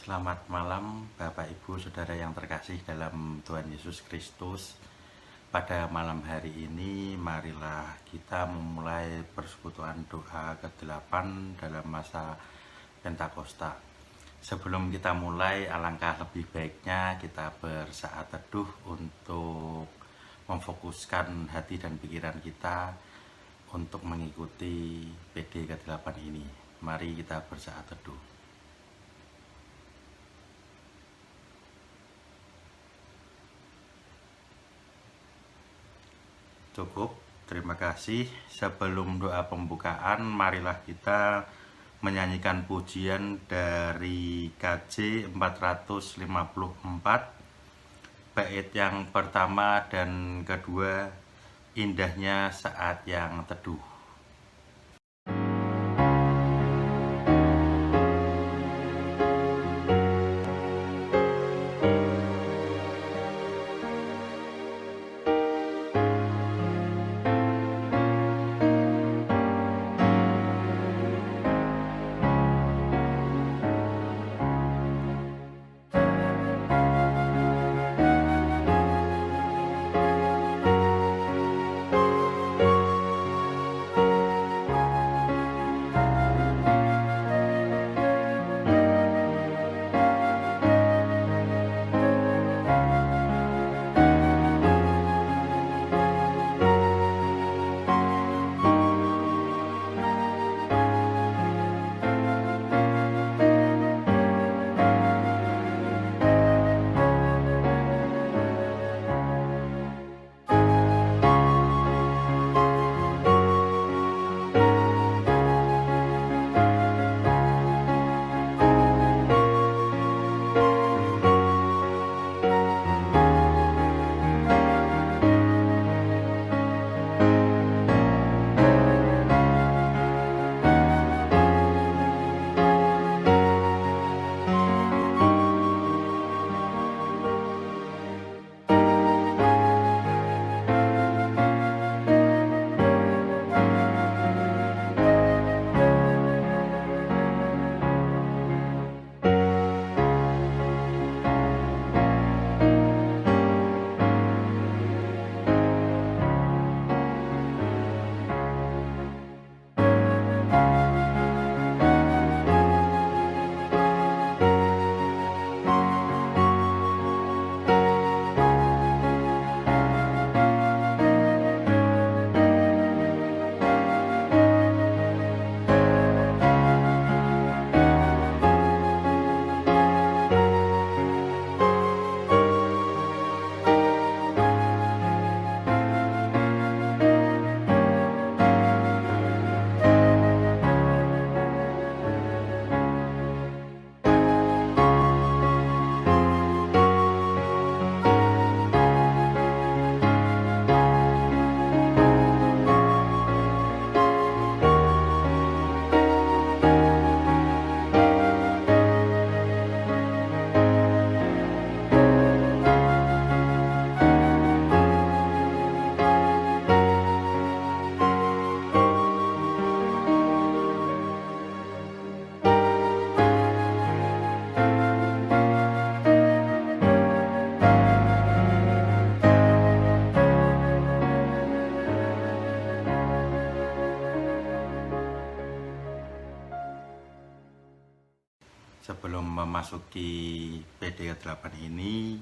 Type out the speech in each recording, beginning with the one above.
Selamat malam Bapak Ibu Saudara yang terkasih dalam Tuhan Yesus Kristus. Pada malam hari ini marilah kita memulai persekutuan doa ke-8 dalam masa Pentakosta. Sebelum kita mulai, alangkah lebih baiknya kita bersaat teduh untuk memfokuskan hati dan pikiran kita untuk mengikuti PD ke-8 ini. Mari kita bersaat teduh. Cukup, terima kasih. Sebelum doa pembukaan, marilah kita menyanyikan pujian dari KJ 454, bait yang pertama dan kedua, indahnya saat yang teduh. Sebelum memasuki PD ke-8 ini,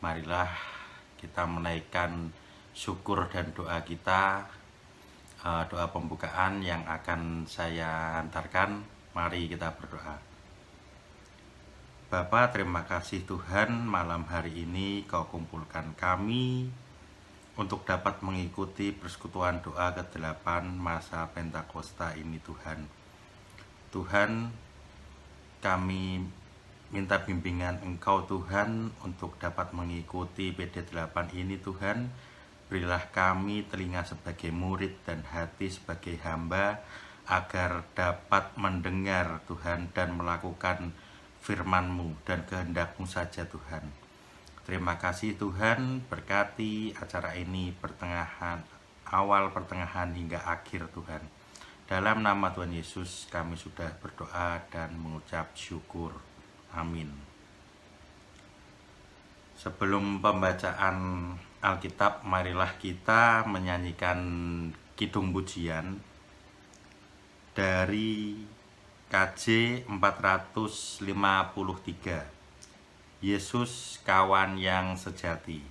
marilah kita menaikkan syukur dan doa kita, doa pembukaan yang akan saya antarkan. Mari kita berdoa. Bapa, terima kasih Tuhan, malam hari ini Kau kumpulkan kami untuk dapat mengikuti persekutuan doa ke-8 masa Pentakosta ini Tuhan. Tuhan, kami minta bimbingan Engkau Tuhan untuk dapat mengikuti PD8 ini Tuhan. Berilah kami telinga sebagai murid dan hati sebagai hamba, agar dapat mendengar Tuhan dan melakukan firman-Mu dan kehendak-Mu saja Tuhan. Terima kasih Tuhan, berkati acara ini awal, pertengahan hingga akhir Tuhan. Dalam nama Tuhan Yesus kami sudah berdoa dan mengucap syukur. Amin. Sebelum pembacaan Alkitab, marilah kita menyanyikan kidung pujian dari KJ 453, Yesus kawan yang sejati.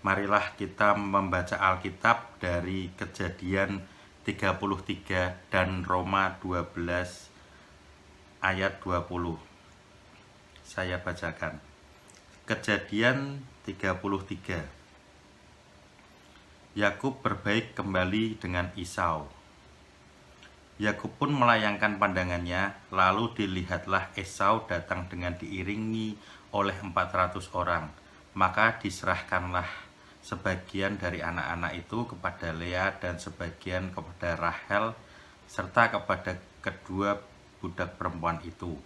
Marilah kita membaca Alkitab dari Kejadian 33 dan Roma 12 ayat 20. Saya bacakan. Kejadian 33. Yakub berbaik kembali dengan Esau. Yakub pun melayangkan pandangannya, lalu dilihatlah Esau datang dengan diiringi oleh 400 orang. Maka diserahkanlah sebagian dari anak-anak itu kepada Lea dan sebagian kepada Rahel serta kepada kedua budak perempuan itu.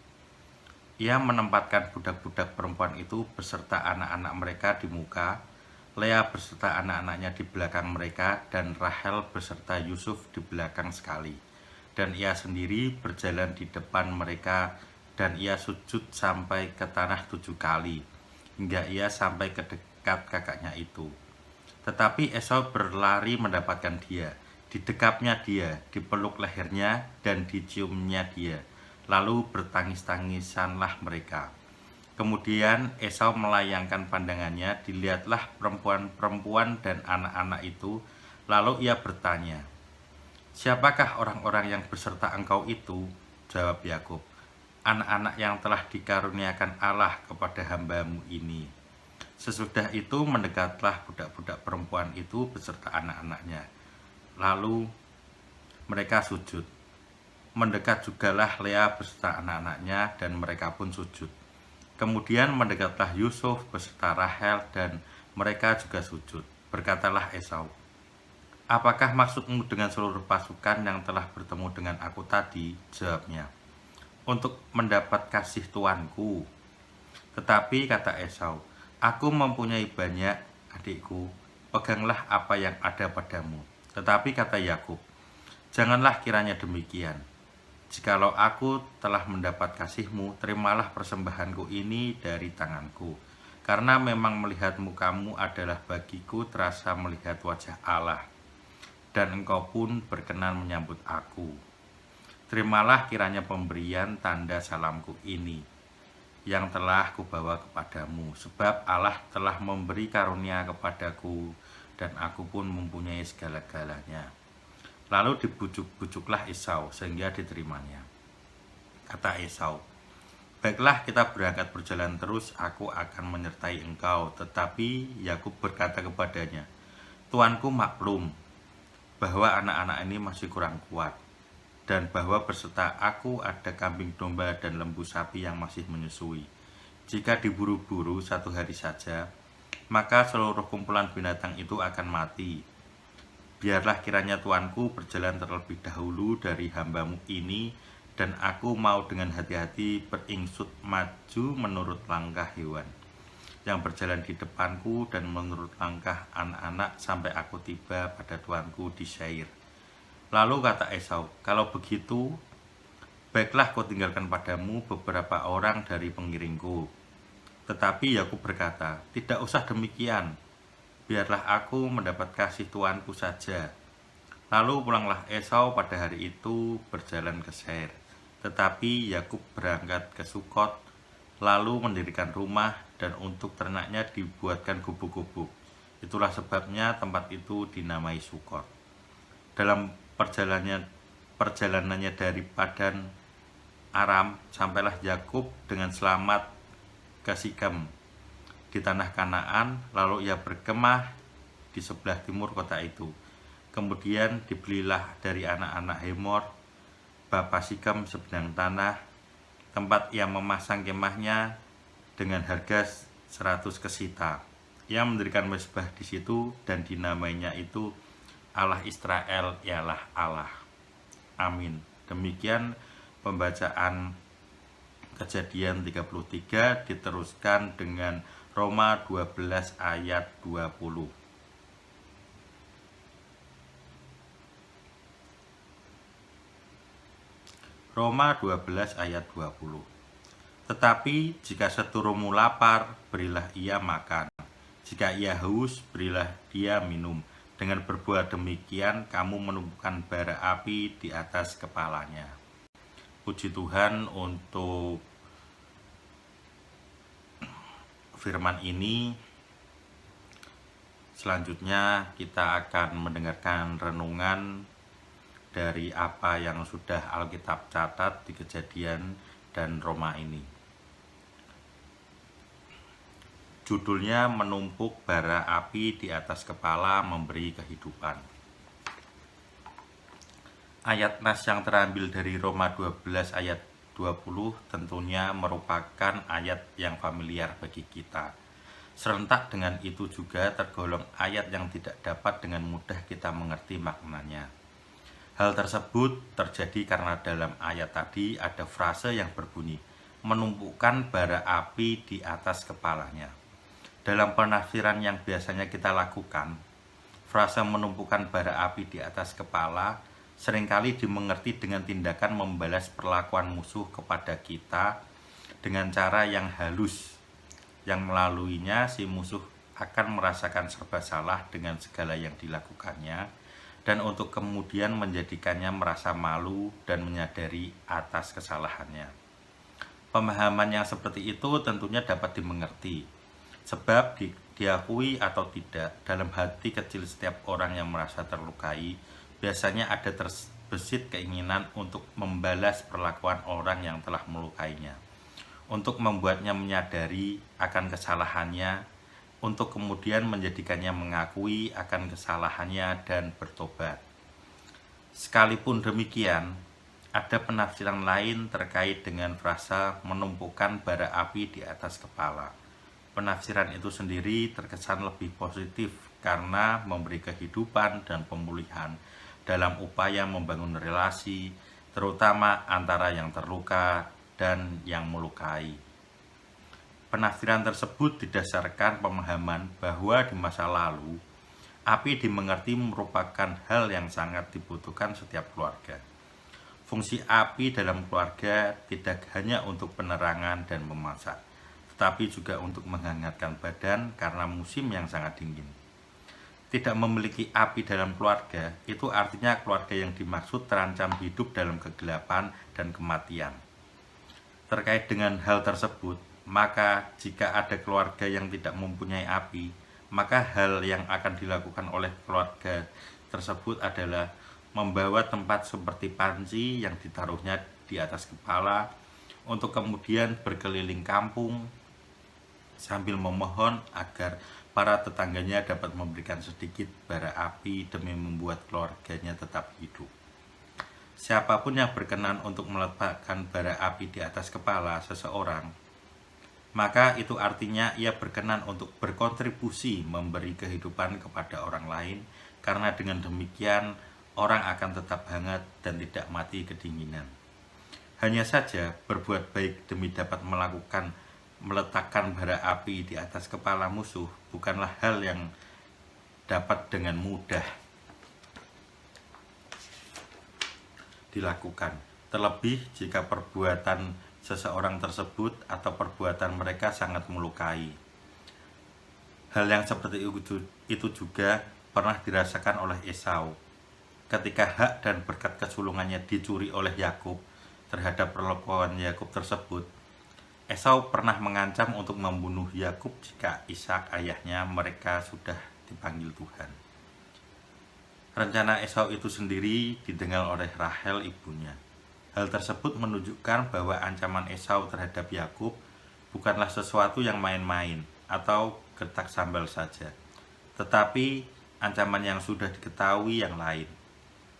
Ia menempatkan budak-budak perempuan itu beserta anak-anak mereka di muka, Lea beserta anak-anaknya di belakang mereka, dan Rahel beserta Yusuf di belakang sekali. Dan ia sendiri berjalan di depan mereka, dan ia sujud sampai ke tanah 7 kali, hingga ia sampai ke dekat kakaknya itu. Tetapi Esau berlari mendapatkan dia, didekapnya dia, dipeluk lehernya, dan diciumnya dia. Lalu bertangis-tangisanlah mereka. Kemudian Esau melayangkan pandangannya, dilihatlah perempuan-perempuan dan anak-anak itu. Lalu ia bertanya, "Siapakah orang-orang yang beserta engkau itu?" Jawab Yakub, "Anak-anak yang telah dikaruniakan Allah kepada hamba-Mu ini." Sesudah itu mendekatlah budak-budak perempuan itu beserta anak-anaknya. Lalu mereka sujud. Mendekat jugalah Lea beserta anak-anaknya dan mereka pun sujud. Kemudian mendekatlah Yusuf beserta Rahel dan mereka juga sujud. Berkatalah Esau, "Apakah maksudmu dengan seluruh pasukan yang telah bertemu dengan aku tadi?" Jawabnya, "Untuk mendapat kasih tuanku." Tetapi kata Esau, "Aku mempunyai banyak, adikku, peganglah apa yang ada padamu." Tetapi kata Yakub, "Janganlah kiranya demikian. Jikalau aku telah mendapat kasihmu, terimalah persembahanku ini dari tanganku. Karena memang melihat mukamu adalah bagiku terasa melihat wajah Allah, dan engkau pun berkenan menyambut aku. Terimalah kiranya pemberian tanda salamku ini, yang telah kubawa kepadamu, sebab Allah telah memberi karunia kepadaku, dan aku pun mempunyai segala-galanya." Lalu dibujuk-bujuklah Esau sehingga diterimanya. Kata Esau, "Baiklah, kita berangkat berjalan terus, aku akan menyertai engkau." Tetapi Yakub berkata kepadanya, "Tuanku maklum bahwa anak-anak ini masih kurang kuat, dan bahwa beserta aku ada kambing domba dan lembu sapi yang masih menyusui. Jika diburu-buru 1 hari saja, maka seluruh kumpulan binatang itu akan mati. Biarlah kiranya tuanku berjalan terlebih dahulu dari hambamu ini, dan aku mau dengan hati-hati beringsut maju menurut langkah hewan yang berjalan di depanku dan menurut langkah anak-anak sampai aku tiba pada tuanku di Seir." Lalu kata Esau, "Kalau begitu, baiklah kau tinggalkan padamu beberapa orang dari pengiringku." Tetapi Yakub berkata, "Tidak usah demikian, biarlah aku mendapat kasih tuanku saja." Lalu pulanglah Esau pada hari itu berjalan ke Seir. Tetapi Yakub berangkat ke Sukot, lalu mendirikan rumah, dan untuk ternaknya dibuatkan gubuk-gubuk. Itulah sebabnya tempat itu dinamai Sukot. Dalam perjalanannya dari Padan Aram, sampailah Yakub dengan selamat ke Sikem di tanah Kanaan, lalu ia berkemah di sebelah timur kota itu. Kemudian dibelilah dari anak-anak Hemor, bapa Sikem, sebidang tanah, tempat ia memasang kemahnya dengan harga 100 kesita. Ia mendirikan mezbah di situ dan dinamainya itu Allah Israel ialah Allah. Amin. Demikian pembacaan Kejadian 33 diteruskan dengan Roma 12 ayat 20. Roma 12 ayat 20. "Tetapi jika seturumu lapar, berilah ia makan. Jika ia haus, berilah dia minum. Dengan berbuat demikian, kamu menumbuhkan bara api di atas kepalanya." Puji Tuhan untuk firman ini. Selanjutnya kita akan mendengarkan renungan dari apa yang sudah Alkitab catat di Kejadian dan Roma ini. Judulnya menumpuk bara api di atas kepala memberi kehidupan. Ayat nas yang terambil dari Roma 12 ayat 20 tentunya merupakan ayat yang familiar bagi kita. Serentak dengan itu juga tergolong ayat yang tidak dapat dengan mudah kita mengerti maknanya. Hal tersebut terjadi karena dalam ayat tadi ada frase yang berbunyi, menumpukan bara api di atas kepalanya. Dalam penafsiran yang biasanya kita lakukan, frase menumpukan bara api di atas kepala seringkali dimengerti dengan tindakan membalas perlakuan musuh kepada kita dengan cara yang halus, yang melaluinya si musuh akan merasakan serba salah dengan segala yang dilakukannya, dan untuk kemudian menjadikannya merasa malu dan menyadari atas kesalahannya. Pemahaman yang seperti itu tentunya dapat dimengerti, sebab diakui atau tidak, dalam hati kecil setiap orang yang merasa terlukai, biasanya ada terbesit keinginan untuk membalas perlakuan orang yang telah melukainya, untuk membuatnya menyadari akan kesalahannya untuk kemudian menjadikannya mengakui akan kesalahannya dan bertobat. Sekalipun demikian, ada penafsiran lain terkait dengan frasa menumpukan bara api di atas kepala. Penafsiran itu sendiri terkesan lebih positif karena memberi kehidupan dan pemulihan dalam upaya membangun relasi, terutama antara yang terluka dan yang melukai. Penafsiran tersebut didasarkan pemahaman bahwa di masa lalu, api dimengerti merupakan hal yang sangat dibutuhkan setiap keluarga. Fungsi api dalam keluarga tidak hanya untuk penerangan dan memasak, tetapi juga untuk menghangatkan badan karena musim yang sangat dingin. Tidak memiliki api dalam keluarga, itu artinya keluarga yang dimaksud terancam hidup dalam kegelapan dan kematian. Terkait dengan hal tersebut, maka jika ada keluarga yang tidak mempunyai api, maka hal yang akan dilakukan oleh keluarga tersebut adalah membawa tempat seperti panci yang ditaruhnya di atas kepala untuk kemudian berkeliling kampung sambil memohon agar para tetangganya dapat memberikan sedikit bara api demi membuat keluarganya tetap hidup. Siapapun yang berkenan untuk meletakkan bara api di atas kepala seseorang, maka itu artinya ia berkenan untuk berkontribusi memberi kehidupan kepada orang lain, karena dengan demikian orang akan tetap hangat dan tidak mati kedinginan. Hanya saja berbuat baik demi dapat meletakkan bara api di atas kepala musuh bukanlah hal yang dapat dengan mudah dilakukan, terlebih jika perbuatan seseorang tersebut atau perbuatan mereka sangat melukai. Hal yang seperti itu juga pernah dirasakan oleh Esau ketika hak dan berkat kesulungannya dicuri oleh Yakub. Terhadap perlakuan Yakub tersebut, Esau pernah mengancam untuk membunuh Yakub jika Ishak ayahnya mereka sudah dipanggil Tuhan. Rencana Esau itu sendiri didengar oleh Rahel ibunya. Hal tersebut menunjukkan bahwa ancaman Esau terhadap Yakub bukanlah sesuatu yang main-main atau gertak sambal saja, tetapi ancaman yang sudah diketahui yang lain.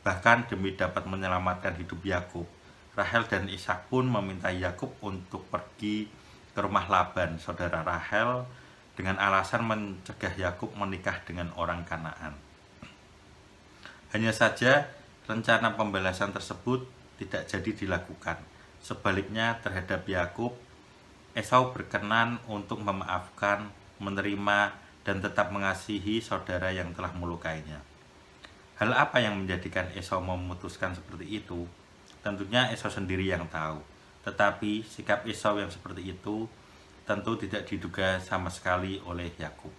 Bahkan demi dapat menyelamatkan hidup Yakub, Rahel dan Ishak pun meminta Yakub untuk pergi ke rumah Laban, saudara Rahel, dengan alasan mencegah Yakub menikah dengan orang Kanaan. Hanya saja, rencana pembalasan tersebut tidak jadi dilakukan. Sebaliknya terhadap Yakub, Esau berkenan untuk memaafkan, menerima, dan tetap mengasihi saudara yang telah melukainya. Hal apa yang menjadikan Esau memutuskan seperti itu? Tentunya Esau sendiri yang tahu. Tetapi sikap Esau yang seperti itu tentu tidak diduga sama sekali oleh Yakub.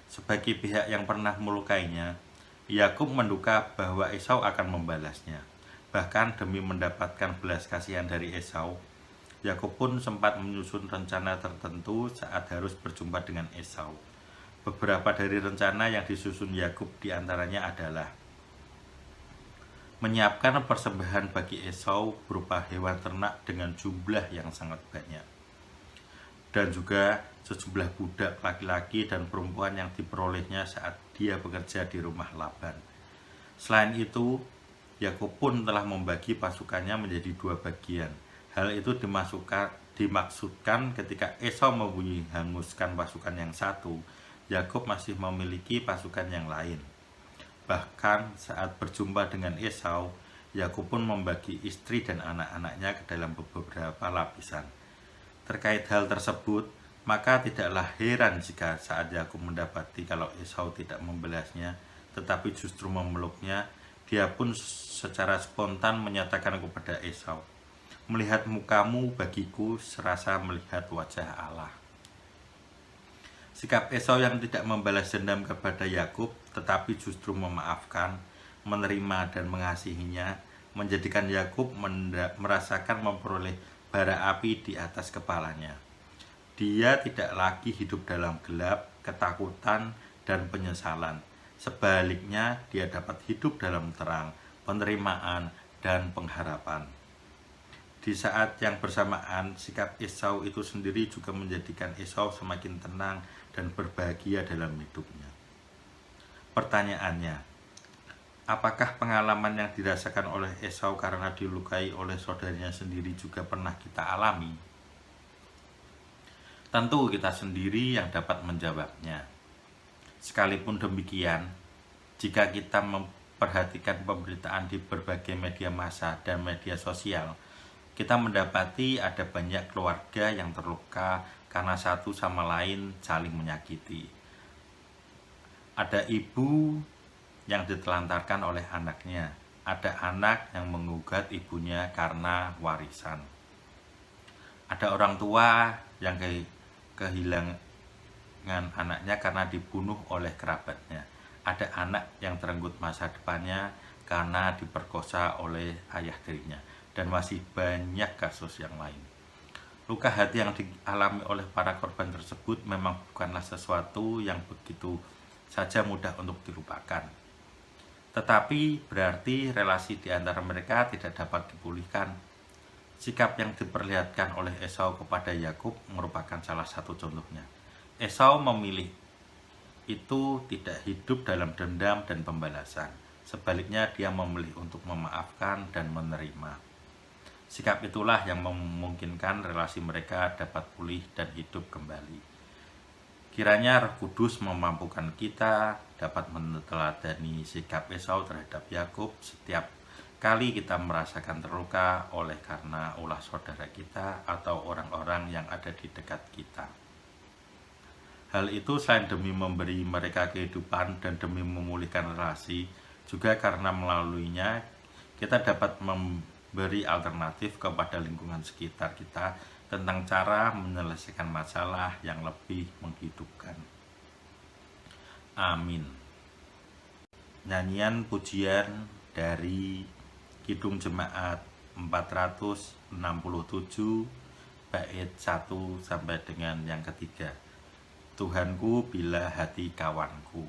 Sebagai pihak yang pernah melukainya, Yakub menduga bahwa Esau akan membalasnya. Bahkan demi mendapatkan belas kasihan dari Esau, Yakub pun sempat menyusun rencana tertentu saat harus berjumpa dengan Esau. Beberapa dari rencana yang disusun Yakub diantaranya adalah menyiapkan persembahan bagi Esau berupa hewan ternak dengan jumlah yang sangat banyak, dan juga sejumlah budak laki-laki dan perempuan yang diperolehnya saat dia bekerja di rumah Laban. Selain itu, Yakub pun telah membagi pasukannya menjadi 2 bagian. Hal itu dimaksudkan ketika Esau menghanguskan pasukan yang satu, Yakub masih memiliki pasukan yang lain. Bahkan saat berjumpa dengan Esau, Yakub pun membagi istri dan anak-anaknya ke dalam beberapa lapisan. Terkait hal tersebut, maka tidaklah heran jika saat Yakub mendapati kalau Esau tidak membalasnya, tetapi justru memeluknya, dia pun secara spontan menyatakan kepada Esau, "Melihat mukamu bagiku serasa melihat wajah Allah." Sikap Esau yang tidak membalas dendam kepada Yakub, tetapi justru memaafkan, menerima dan mengasihinya, menjadikan Yakub merasakan memperoleh bara api di atas kepalanya. Dia tidak lagi hidup dalam gelap, ketakutan, dan penyesalan. Sebaliknya, dia dapat hidup dalam terang, penerimaan, dan pengharapan. Di saat yang bersamaan, sikap Esau itu sendiri juga menjadikan Esau semakin tenang dan berbahagia dalam hidupnya. Pertanyaannya, apakah pengalaman yang dirasakan oleh Esau karena dilukai oleh saudaranya sendiri juga pernah kita alami? Tentu kita sendiri yang dapat menjawabnya. Sekalipun demikian, jika kita memperhatikan pemberitaan di berbagai media massa dan media sosial, kita mendapati ada banyak keluarga yang terluka karena satu sama lain saling menyakiti. Ada ibu yang ditelantarkan oleh anaknya, ada anak yang menggugat ibunya karena warisan. Ada orang tua yang kehilangan anaknya karena dibunuh oleh kerabatnya. Ada anak yang terenggut masa depannya karena diperkosa oleh ayah tirinya. Dan masih banyak kasus yang lain. Luka hati yang dialami oleh para korban tersebut memang bukanlah sesuatu yang begitu saja mudah untuk dilupakan. Tetapi berarti relasi di antara mereka tidak dapat dipulihkan. Sikap yang diperlihatkan oleh Esau kepada Yakub merupakan salah satu contohnya. Esau memilih itu tidak hidup dalam dendam dan pembalasan. Sebaliknya dia memilih untuk memaafkan dan menerima. Sikap itulah yang memungkinkan relasi mereka dapat pulih dan hidup kembali. Kiranya Roh Kudus memampukan kita dapat meneladani sikap Esau terhadap Yakub setiap kali kita merasakan terluka oleh karena ulah saudara kita atau orang-orang yang ada di dekat kita. Hal itu selain demi memberi mereka kehidupan dan demi memulihkan relasi, juga karena melaluinya kita dapat memberi alternatif kepada lingkungan sekitar kita tentang cara menyelesaikan masalah yang lebih menghidupkan. Amin. Nyanyian pujian dari Kidung Jemaat 467 bait 1 sampai dengan yang ketiga. Tuhanku bila hati kawanku.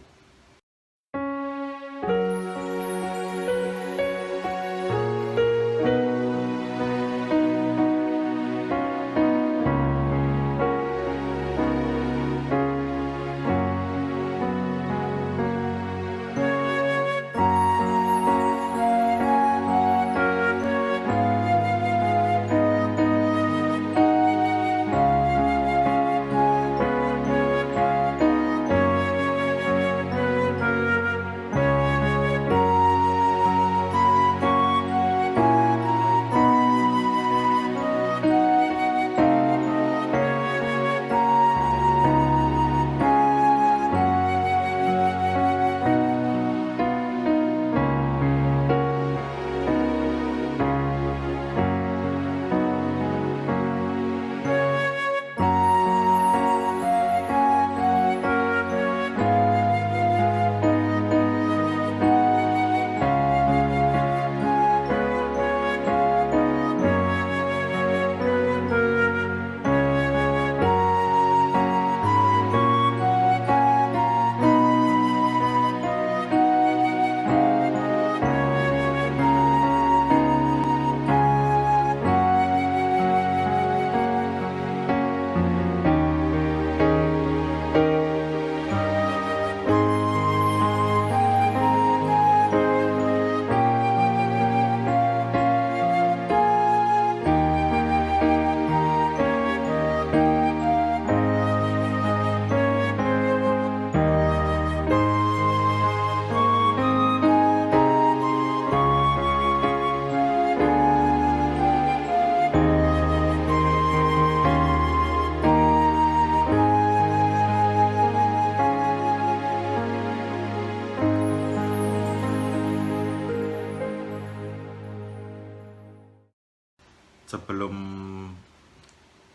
Sebelum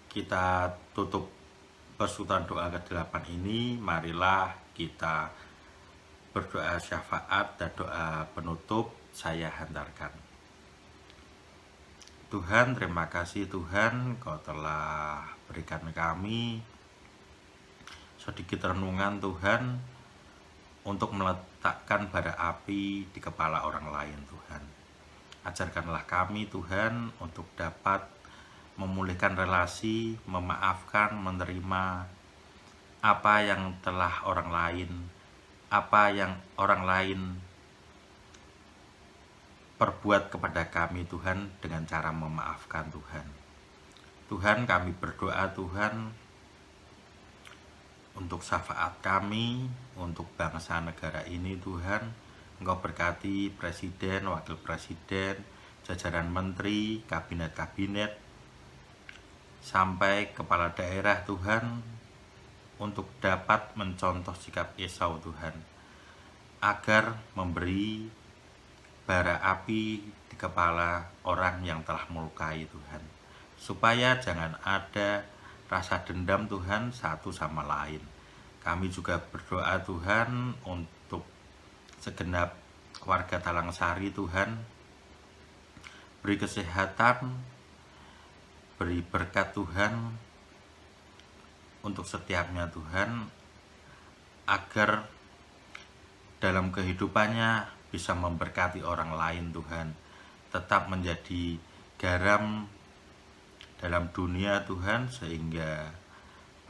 kita tutup persekutuan doa ke-8 ini, marilah kita berdoa syafaat dan doa penutup saya hantarkan. Tuhan, terima kasih Tuhan, Kau telah berikan kami sedikit renungan Tuhan untuk meletakkan bara api di kepala orang lain Tuhan. Ajarkanlah kami Tuhan untuk dapat memulihkan relasi, memaafkan, menerima apa yang telah apa yang orang lain perbuat kepada kami Tuhan, dengan cara memaafkan Tuhan. Tuhan, kami berdoa Tuhan untuk syafaat kami, untuk bangsa negara ini Tuhan. Engkau berkati presiden, wakil presiden, jajaran menteri, kabinet-kabinet, sampai kepala daerah Tuhan, untuk dapat mencontoh sikap Esau Tuhan, agar memberi bara api di kepala orang yang telah melukai Tuhan, supaya jangan ada rasa dendam Tuhan satu sama lain. Kami juga berdoa Tuhan untuk segenap warga Talangsari Tuhan, beri kesehatan, beri berkat Tuhan untuk setiapnya Tuhan, agar dalam kehidupannya bisa memberkati orang lain Tuhan, tetap menjadi garam dalam dunia Tuhan, sehingga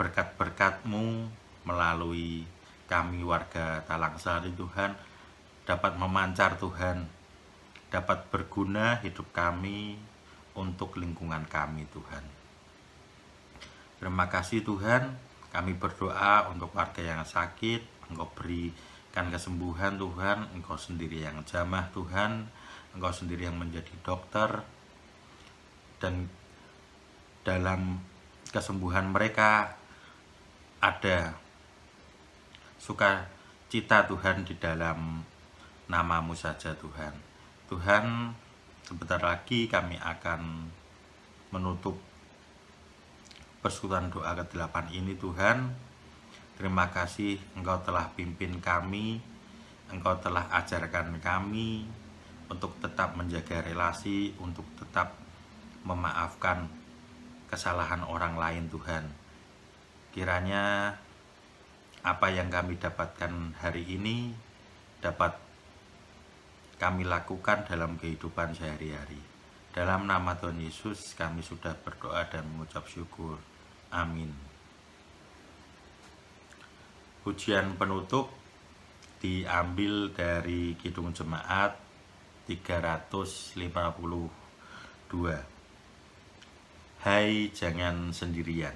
berkat-berkat-Mu melalui kami warga Talangsari Tuhan dapat memancar Tuhan, dapat berguna hidup kami untuk lingkungan kami Tuhan. Terima kasih Tuhan, kami berdoa untuk warga yang sakit, Engkau berikan kesembuhan Tuhan, Engkau sendiri yang jamah Tuhan, Engkau sendiri yang menjadi dokter, dan dalam kesembuhan mereka ada sukacita Tuhan di dalam nama-Mu saja Tuhan. Tuhan, sebentar lagi kami akan menutup persekutuan doa ke-8 ini Tuhan. Terima kasih Engkau telah pimpin kami, Engkau telah ajarkan kami untuk tetap menjaga relasi, untuk tetap memaafkan kesalahan orang lain Tuhan. Kiranya apa yang kami dapatkan hari ini dapat kami lakukan dalam kehidupan sehari-hari. Dalam nama Tuhan Yesus kami sudah berdoa dan mengucap syukur. Amin. Pujian penutup diambil dari Kidung Jemaat 352. Hai jangan sendirian.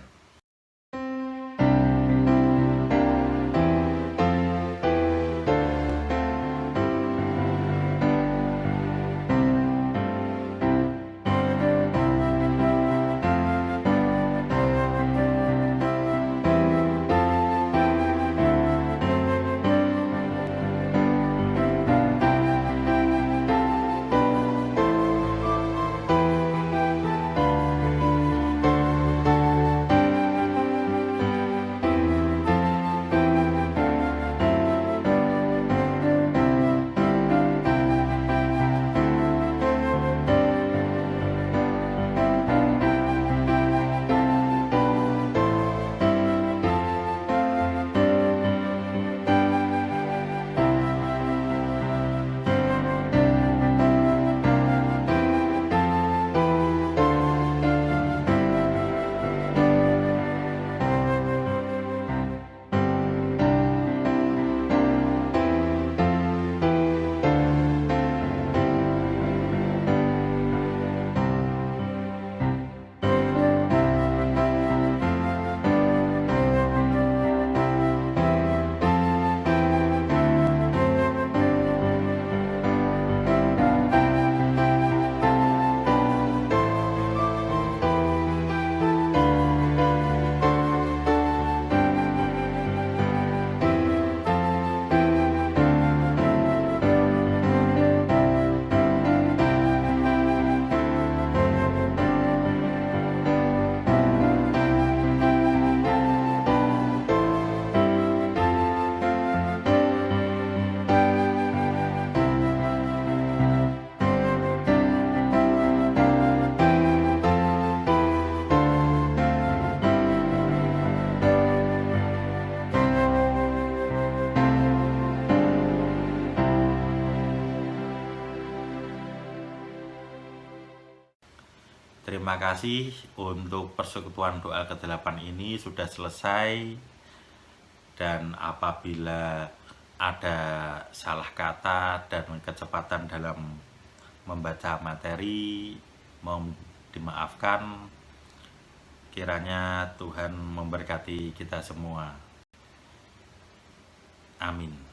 Terima kasih untuk persekutuan doa ke-8 ini sudah selesai. Dan apabila ada salah kata dan kecepatan dalam membaca materi, mohon dimaafkan. Kiranya Tuhan memberkati kita semua. Amin.